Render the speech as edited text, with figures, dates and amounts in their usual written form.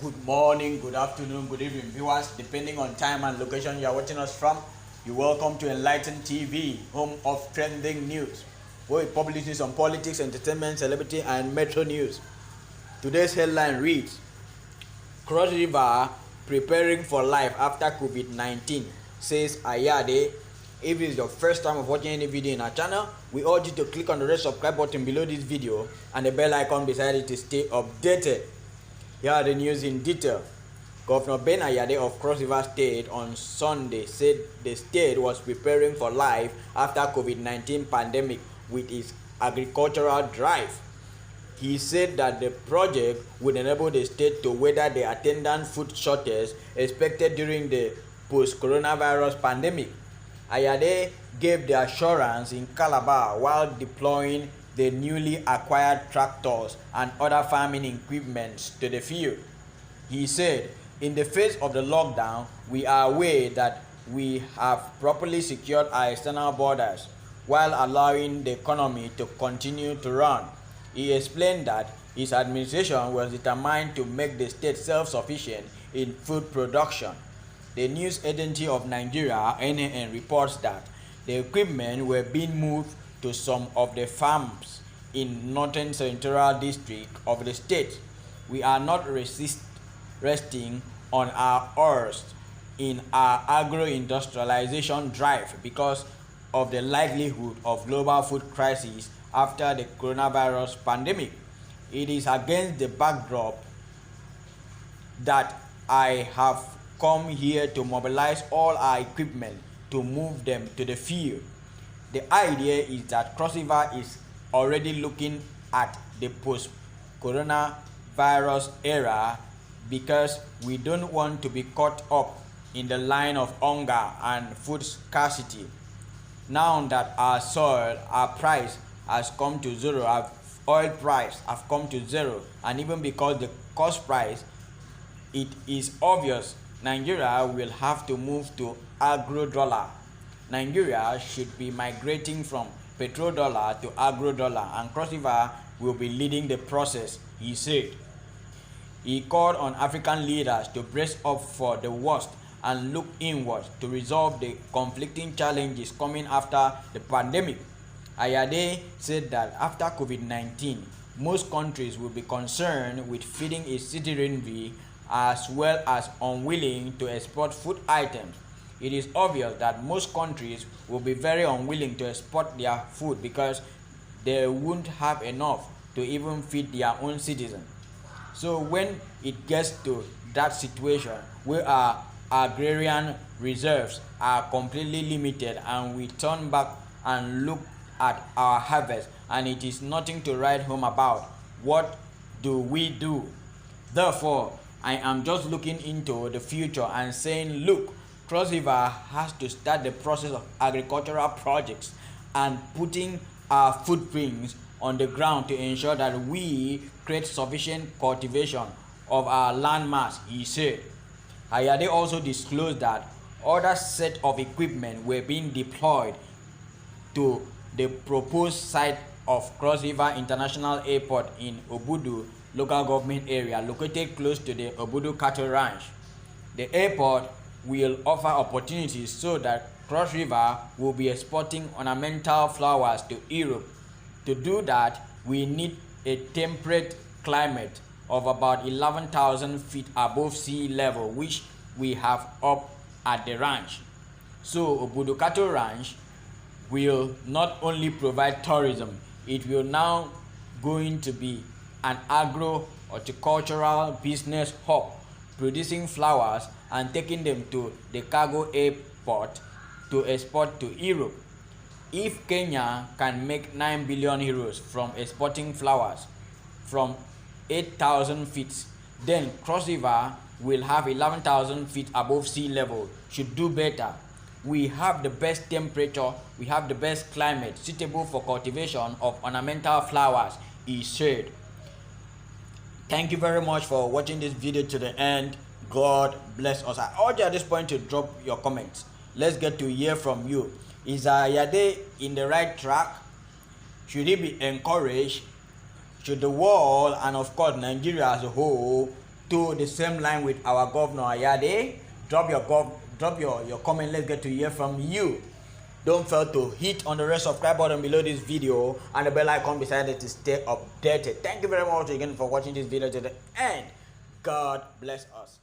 Good morning, good afternoon, good evening, viewers. Depending on time and location you are watching us from, you're welcome to Enlighten TV, home of trending news, where we publish news on politics, entertainment, celebrity, and metro news. Today's headline reads: Cross River preparing for life after COVID-19, says Ayade. If it is your first time of watching any video in our channel, we urge you to click on the red subscribe button below this video and the bell icon beside it to stay updated. Here are the news in detail. Governor Ben Ayade of Cross River State on Sunday said the state was preparing for life after COVID-19 pandemic with its agricultural drive. He said that the project would enable the state to weather the attendant food shortage expected during the post-coronavirus pandemic. Ayade gave the assurance in Calabar while deploying the newly acquired tractors and other farming equipment to the field. He said, in the face of the lockdown, we are aware that we have properly secured our external borders while allowing the economy to continue to run. He explained that his administration was determined to make the state self-sufficient in food production. The news agency of Nigeria, NAN, reports that the equipment were being moved to some of the farms in northern central district of the state. We are not resting on our oars in our agro-industrialization drive because of the likelihood of global food crisis after the coronavirus pandemic. It is against the backdrop that I have come here to mobilize all our equipment to move them to the field. The idea is that Cross River is already looking at the post-coronavirus era because we don't want to be caught up in the line of hunger and food scarcity. Now that our price has come to zero, our oil price have come to zero, and even because the cost price, it is obvious Nigeria will have to move to agro-dollar. Nigeria should be migrating from petrodollar to agro-dollar, and Cross River will be leading the process, he said. He called on African leaders to brace up for the worst and look inwards to resolve the conflicting challenges coming after the pandemic. Ayade said that after COVID-19, most countries will be concerned with feeding its citizenry as well as unwilling to export food items. It is obvious that most countries will be very unwilling to export their food because they won't have enough to even feed their own citizens. So when it gets to that situation where our agrarian reserves are completely limited and we turn back and look at our harvest and it is nothing to write home about, what do we do? Therefore, I am just looking into the future and saying, look, Cross River has to start the process of agricultural projects and putting our footprints on the ground to ensure that we create sufficient cultivation of our land mass, he said. Ayade also disclosed that other set of equipment were being deployed to the proposed site of Cross River International Airport in Obudu local government area located close to the Obudu cattle ranch. The airport will offer opportunities so that Cross River will be exporting ornamental flowers to Europe. To do that, we need a temperate climate of about 11,000 feet above sea level, which we have up at the ranch. So Obudu Cattle Ranch will not only provide tourism, it will now going to be an agro-horticultural business hub, producing flowers and taking them to the cargo airport to export to Europe. If Kenya can make 9 billion euros from exporting flowers from 8,000 feet, then Cross River will have 11,000 feet above sea level, should do better. We have the best temperature, we have the best climate suitable for cultivation of ornamental flowers, he said. Thank you very much for watching this video to the end. God bless us. I urge you at this point to drop your comments. Let's get to hear from you. Is Ayade in the right track? Should he be encouraged? Should the world and of course Nigeria as a whole to the same line with our Governor Ayade? Drop your comment. Let's get to hear from you. Don't fail to hit on the red subscribe button below this video and the bell icon beside it to stay updated. Thank you very much again for watching this video to the end. God bless us.